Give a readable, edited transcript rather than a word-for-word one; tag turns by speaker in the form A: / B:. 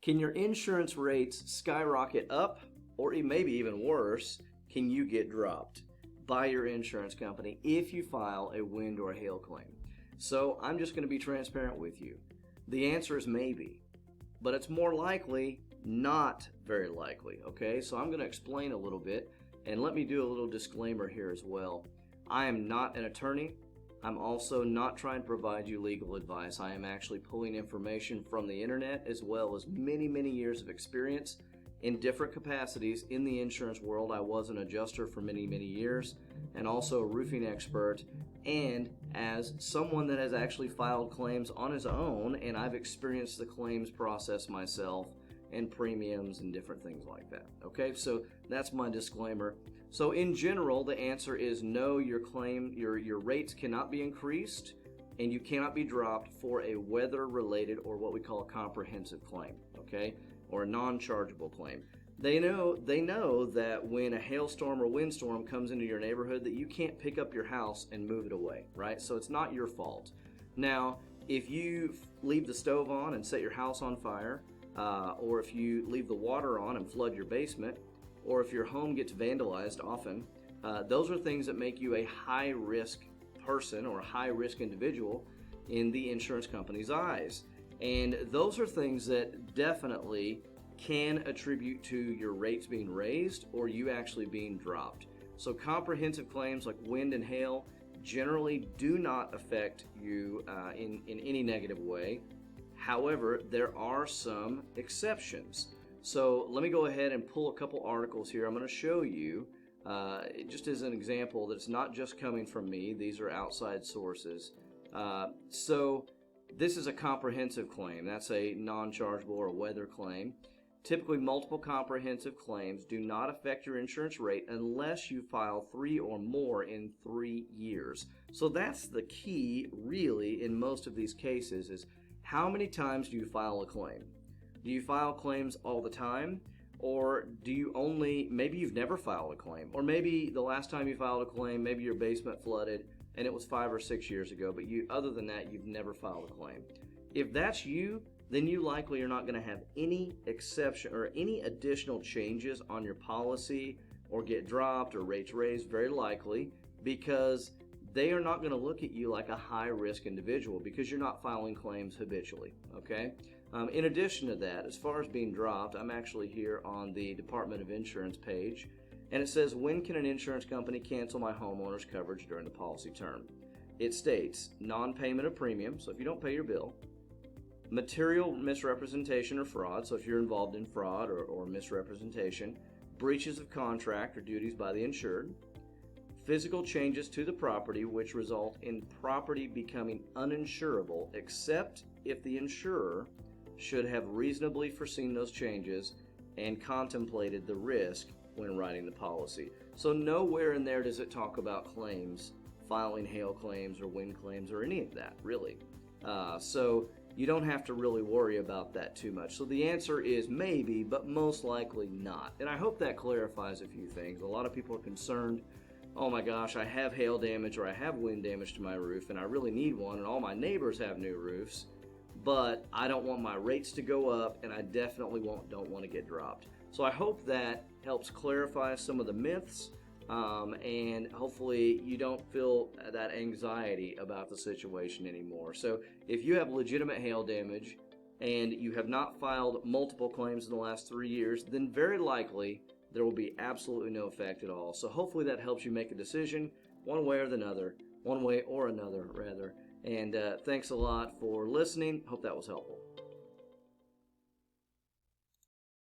A: Can your insurance rates skyrocket up, or maybe even worse, can you get dropped by your insurance company if you file a wind or hail claim? So I'm just going to be transparent with you. The answer is maybe, but it's more likely not very likely, okay? So I'm going to explain a little bit, and let me do a little disclaimer here as well. I am not an attorney. I'm also not trying to provide you legal advice. I am actually pulling information from the internet as well as many, many years of experience in different capacities in the insurance world. I was an adjuster for many, many years and also a roofing expert, and as someone that has actually filed claims on his own, and I've experienced the claims process myself and premiums and different things like that. Okay, so that's my disclaimer. So in general, the answer is no, your rates cannot be increased and you cannot be dropped for a weather-related or what we call a comprehensive claim, okay, or a non-chargeable claim. They know that when a hailstorm or windstorm comes into your neighborhood that you can't pick up your house and move it away, right? So it's not your fault. Now, if you leave the stove on and set your house on fire, or if you leave the water on and flood your basement, or if your home gets vandalized often, those are things that make you a high-risk person or a high-risk individual in the insurance company's eyes. And those are things that definitely can attribute to your rates being raised or you actually being dropped. So comprehensive claims like wind and hail generally do not affect you in any negative way. However, there are some exceptions. So let me go ahead and pull a couple articles here. I'm going to show you, just as an example, that it's not just coming from me. These are outside sources. So this is a comprehensive claim. That's a non-chargeable or weather claim. Typically, multiple comprehensive claims do not affect your insurance rate unless you file 3 or more in 3 years. So that's the key, really, in most of these cases is how many times do you file a claim? Do you file claims all the time? Or do you maybe you've never filed a claim, or maybe the last time you filed a claim, maybe your basement flooded and it was 5 or 6 years ago, but other than that, you've never filed a claim. If that's you, then you likely are not going to have any exception or any additional changes on your policy or get dropped or rates raised, very likely, because they are not going to look at you like a high-risk individual because you're not filing claims habitually, okay? In addition to that, as far as being dropped, I'm actually here on the Department of Insurance page, and it says, when can an insurance company cancel my homeowner's coverage during the policy term? It states, non-payment of premium, so if you don't pay your bill, material misrepresentation or fraud, so if you're involved in fraud or misrepresentation, breaches of contract or duties by the insured, physical changes to the property which result in property becoming uninsurable except if the insurer should have reasonably foreseen those changes and contemplated the risk when writing the policy. So nowhere in there does it talk about claims, filing hail claims or wind claims or any of that, really. So you don't have to really worry about that too much. So the answer is maybe, but most likely not. And I hope that clarifies a few things. A lot of people are concerned, oh my gosh, I have hail damage or I have wind damage to my roof and I really need one, and all my neighbors have new roofs, but I don't want my rates to go up and I definitely don't want to get dropped. So I hope that helps clarify some of the myths, and hopefully you don't feel that anxiety about the situation anymore. So if you have legitimate hail damage and you have not filed multiple claims in the last 3 years, then very likely there will be absolutely no effect at all. So hopefully that helps you make a decision one way or another. And thanks a lot for listening. Hope that was helpful.